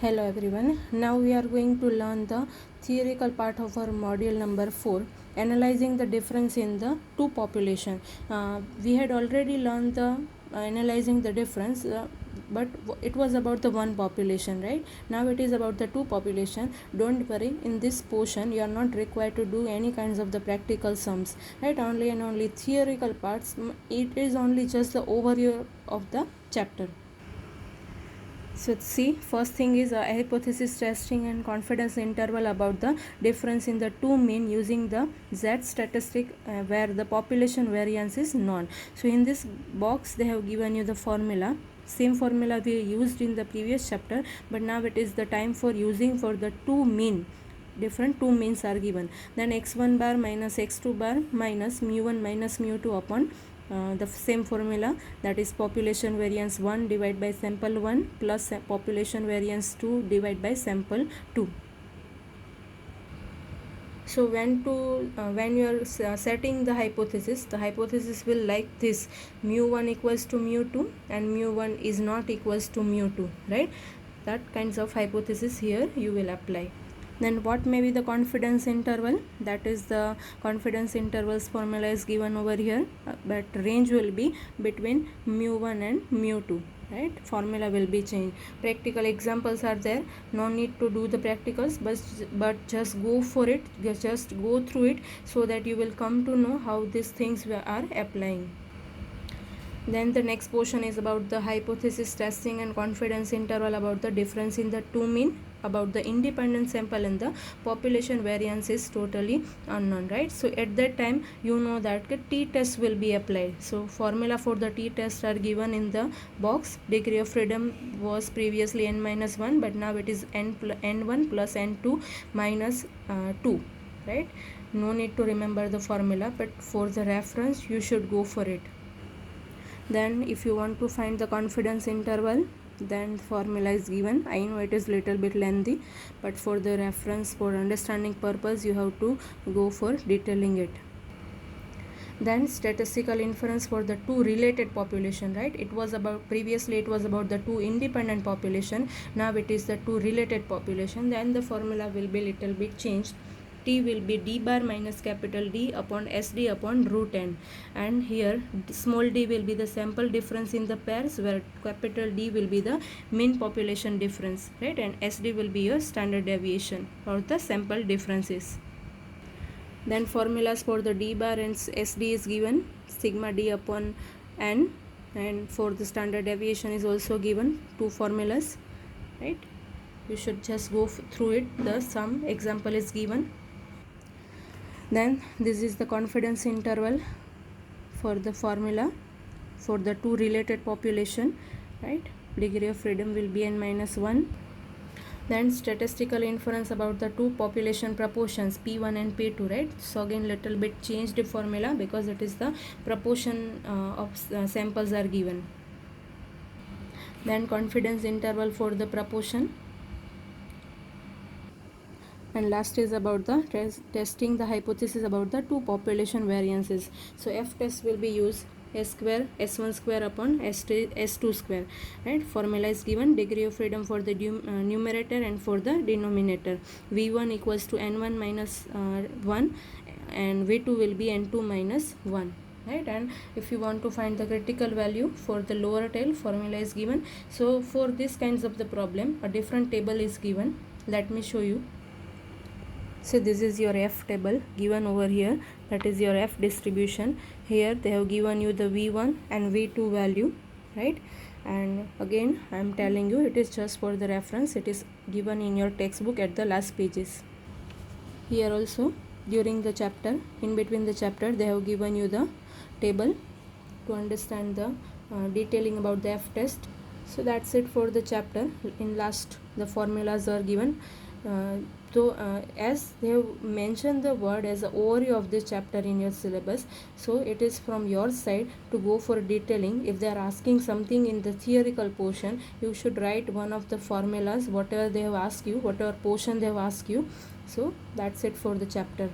Hello everyone. Now we are going to learn the theoretical part of our module number 4, analyzing the difference in the two population. We had already learned the analyzing the difference, but it was about the one population, right? Now it is about the two population. Don't worry, in this portion you are not required to do any kinds of the practical sums, right? Only and only theoretical parts. It is only just the overview of the chapter. So see, first thing is a hypothesis testing and confidence interval about the difference in the two mean using the Z statistic where the population variance is known. So in this box they have given you the formula. Same formula we used in the previous chapter, but now it is the time for using for the two mean. Different two means are given. Then x1 bar minus x2 bar minus mu1 minus mu2 upon the same formula, that is population variance 1 divided by sample 1 plus population variance 2 divided by sample 2. So when you are setting the hypothesis will like this: mu1 equals to mu2 and mu1 is not equals to mu2, right? That kinds of hypothesis here you will apply. Then what may be the confidence interval? That is the confidence intervals formula is given over here, but range will be between mu1 and mu2, right? Formula will be changed. Practical examples are there, no need to do the practicals, but just go for it, just go through it so that you will come to know how these things we are applying. Then the next portion is about the hypothesis testing and confidence interval about the difference in the two mean, about the independent sample and the population variance is totally unknown, right? So at that time you know that t-test will be applied. So formula for the t-test are given in the box. Degree of freedom was previously n-1, but now it is n1 plus n2 minus 2, right? No need to remember the formula, but for the reference you should go for it. Then if you want to find the confidence interval, then formula is given. I know it is little bit lengthy, but for the reference, for understanding purpose, you have to go for detailing it. Then statistical inference for the two related population, right? It was about, previously it was about the two independent population, now it is the two related population. Then the formula will be little bit changed. T will be d bar minus capital D upon SD upon root n, and here small d will be the sample difference in the pairs, where capital D will be the mean population difference, right? And SD will be your standard deviation or the sample differences. Then formulas for the d bar and SD is given, sigma d upon n, and for the standard deviation is also given, two formulas, right? You should just go through it. The sum example is given. Then this is the confidence interval for the formula for the two related population, right? Degree of freedom will be n-1. Then statistical inference about the two population proportions p1 and p2, right? So again little bit changed the formula because it is the proportion of samples are given. Then confidence interval for the proportion. And last is about the testing the hypothesis about the two population variances. So F test will be used, s square s1 square upon s2 square, right? Formula is given, degree of freedom for the numerator and for the denominator, v1 equals to n1 minus 1 and v2 will be n2 minus 1, right? And if you want to find the critical value for the lower tail, formula is given. So for this kinds of the problem, a different table is given. Let me show you. So this is your F table given over here, that is your F distribution. Here they have given you the V1 and V2 value, right? And again I am telling you, it is just for the reference, it is given in your textbook at the last pages. Here also during the chapter, in between the chapter, they have given you the table to understand the detailing about the F test. So that's it for the chapter. In last the formulas are given. As they have mentioned the word as an overview of this chapter in your syllabus, so it is from your side to go for detailing. If they are asking something in the theoretical portion, you should write one of the formulas, whatever they have asked you, whatever portion they have asked you. So that's it for the chapter.